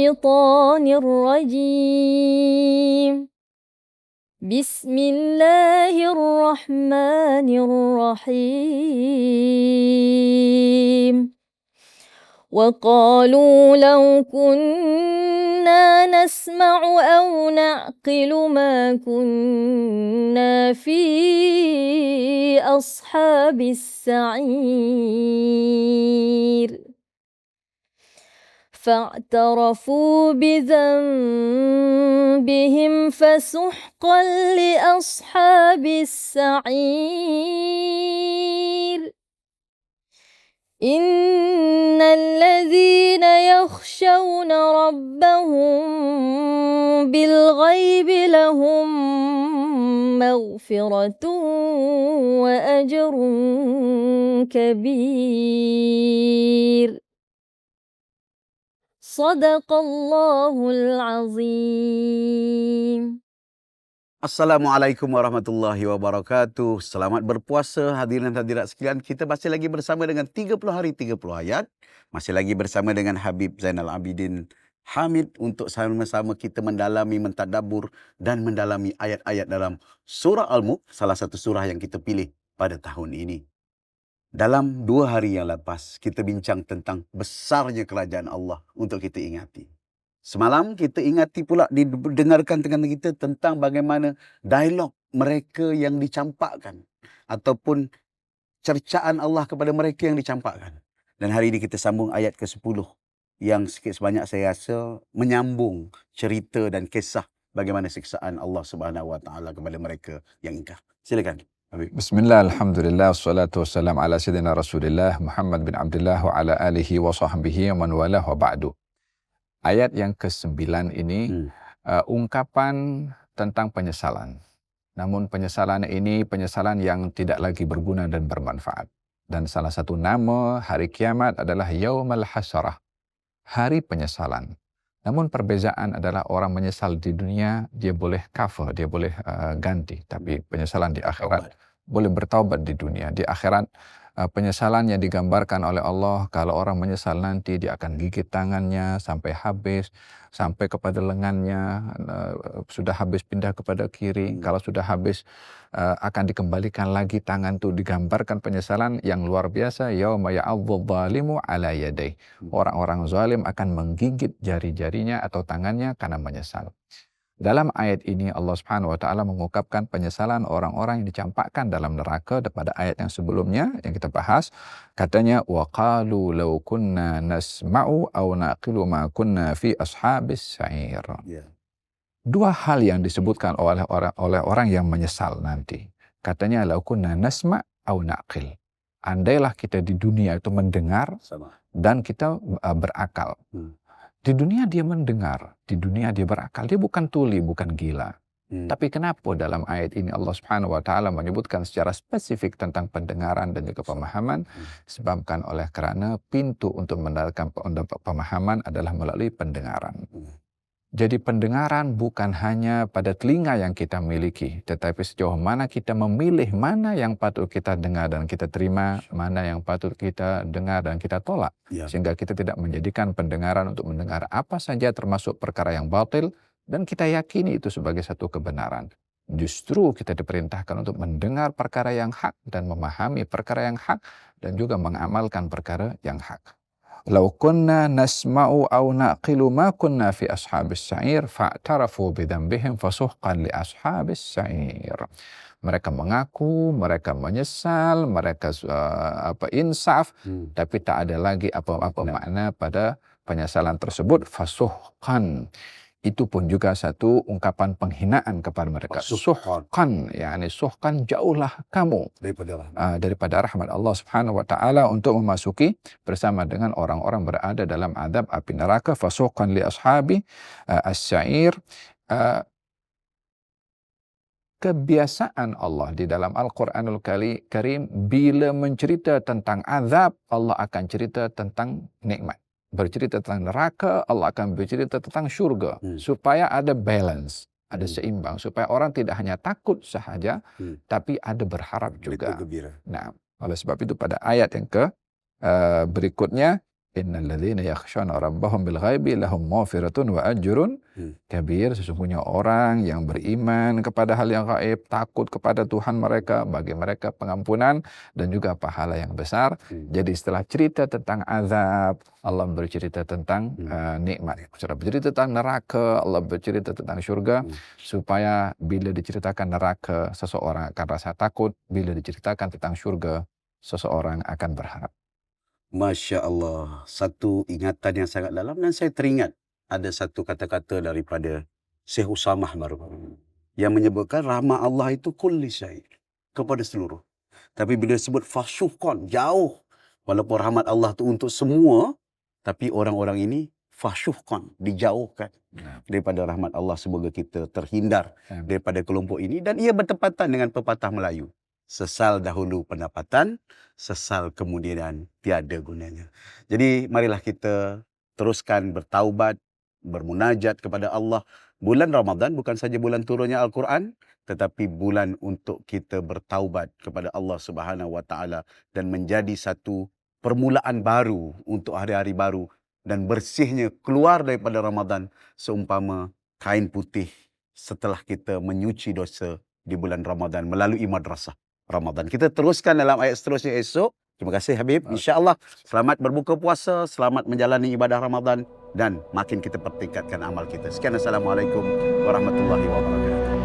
الشيطان الرجيم بسم الله الرحمن الرحيم وقالوا لو كنا نسمع أو نعقل ما كنا في أصحاب السعير فاعترفوا بذنبهم فسحقا لأصحاب السعير إن الذين يخشون ربهم بالغيب لهم مغفرة وأجر كبير صدق الله العظيم. Assalamualaikum warahmatullahi wabarakatuh. Selamat berpuasa hadirin hadirat sekalian. Kita masih lagi bersama dengan 30 hari 30 ayat. Masih lagi bersama dengan Habib Zainal Abidin Hamid untuk sama-sama kita mendalami, mentadabbur dan mendalami ayat-ayat dalam surah Al-Mulk, salah satu surah yang kita pilih pada tahun ini. Dalam 2 hari yang lepas kita bincang tentang besarnya kerajaan Allah untuk kita ingati. Semalam kita ingati pula, didengarkan dengan kita tentang bagaimana dialog mereka yang dicampakkan ataupun cercaan Allah kepada mereka yang dicampakkan. Dan hari ini kita sambung ayat ke-10 yang sikit sebanyak saya rasa menyambung cerita dan kisah bagaimana siksaan Allah Subhanahu Wa Taala kepada mereka yang ingkar. Silakan. Bismillah, alhamdulillah, wassalatu wassalam ala sayyidina Rasulillah Muhammad bin Abdullah wa ala alihi wa sahbihi wa man walah wa ba'du. Ayat yang ke-9 ini ungkapan tentang penyesalan. Namun penyesalan ini penyesalan yang tidak lagi berguna dan bermanfaat. Dan salah satu nama hari kiamat adalah Yaumul Hasyarah, hari penyesalan. Namun perbezaan adalah orang menyesal di dunia, dia boleh cover, dia boleh ganti. Tapi penyesalan di akhirat boleh bertaubat di dunia. Di akhirat penyesalan yang digambarkan oleh Allah, kalau orang menyesal nanti dia akan gigit tangannya sampai habis, sampai kepada lengannya, sudah habis pindah kepada kiri, kalau sudah habis akan dikembalikan lagi tangan itu. Digambarkan penyesalan yang luar biasa, yauma ya'adhdhu dhalimu ala yadayhi. Orang-orang zalim akan menggigit jari-jarinya atau tangannya karena menyesal. Dalam ayat ini Allah Subhanahu wa taala mengungkapkan penyesalan orang-orang yang dicampakkan dalam neraka. Pada ayat yang sebelumnya yang kita bahas, katanya wa qalu law kunna nasma'u aw naqilu ma kunna fi ashabis sa'ir. Dua hal yang disebutkan oleh orang yang menyesal nanti. Katanya law kunna nasma' aw naqil. Andailah kita di dunia itu mendengar dan kita berakal. Di dunia dia mendengar, di dunia dia berakal. Dia bukan tuli, bukan gila. Tapi kenapa dalam ayat ini Allah Subhanahu wa taala menyebutkan secara spesifik tentang pendengaran dan juga pemahaman? Sebabkan oleh kerana pintu untuk mendapatkan pemahaman adalah melalui pendengaran. Jadi pendengaran bukan hanya pada telinga yang kita miliki, tetapi sejauh mana kita memilih mana yang patut kita dengar dan kita terima, mana yang patut kita dengar dan kita tolak. Sehingga kita tidak menjadikan pendengaran untuk mendengar apa saja termasuk perkara yang batil dan kita yakini itu sebagai satu kebenaran. Justru kita diperintahkan untuk mendengar perkara yang hak dan memahami perkara yang hak dan juga mengamalkan perkara yang hak. Lau kunna nasma'u aw naqilu ma kunna fi ashabis sa'ir fa'tarafu bidzambihim fasuhqan li ashabis sa'ir. Mereka mengaku, mereka menyesal, mereka insaf, tapi tak ada lagi apa-apa makna pada penyesalan tersebut. Fasuhqan itu pun juga satu ungkapan penghinaan kepada mereka. Suhqan, yakni suhqan, jauhlah kamu daripada rahmat Allah Subhanahu wa taala untuk memasuki bersama dengan orang-orang berada dalam azab api neraka. Fasuhqan li ashabi as-sa'ir. Kebiasaan Allah di dalam Al-Quranul Karim, bila mencerita tentang azab, Allah akan cerita tentang nikmat. Bercerita tentang neraka, Allah akan bercerita tentang syurga. Supaya ada balance, ada seimbang. Supaya orang tidak hanya takut sahaja, tapi ada berharap juga. Nah, oleh sebab itu pada ayat yang berikutnya, Innal ladzina yakhshawna rabbahum bil ghaibi lahum maghfiratun wa ajrun kabir. Sesungguhnya orang yang beriman kepada hal yang gaib, takut kepada Tuhan mereka, bagi mereka pengampunan dan juga pahala yang besar. Jadi setelah cerita tentang azab, Allah bercerita tentang nikmat. Setelah bercerita tentang neraka, Allah bercerita tentang syurga, supaya bila diceritakan neraka, seseorang akan rasa takut. Bila diceritakan tentang syurga, seseorang akan berharap. Masya Allah, satu ingatan yang sangat dalam, dan saya teringat ada satu kata-kata daripada Syekh Usamah baru-baru yang menyebutkan rahmat Allah itu kulli syai, kepada seluruh. Tapi bila sebut fasyuhkan, jauh, walaupun rahmat Allah itu untuk semua, tapi orang-orang ini fasyuhkan, dijauhkan daripada rahmat Allah. Semoga kita terhindar daripada kelompok ini. Dan ia bertepatan dengan pepatah Melayu, sesal dahulu pendapatan, sesal kemudian tiada gunanya. Jadi marilah kita teruskan bertaubat, bermunajat kepada Allah. Bulan Ramadan bukan saja bulan turunnya Al-Quran, tetapi bulan untuk kita bertaubat kepada Allah Subhanahu Wa Taala dan menjadi satu permulaan baru untuk hari-hari baru, dan bersihnya keluar daripada Ramadan seumpama kain putih setelah kita menyuci dosa di bulan Ramadan melalui madrasah Ramadan. Kita teruskan dalam ayat seterusnya esok. Terima kasih Habib. InsyaAllah selamat berbuka puasa, selamat menjalani ibadah Ramadan, dan makin kita pertingkatkan amal kita. Sekian, Assalamualaikum warahmatullahi wabarakatuh.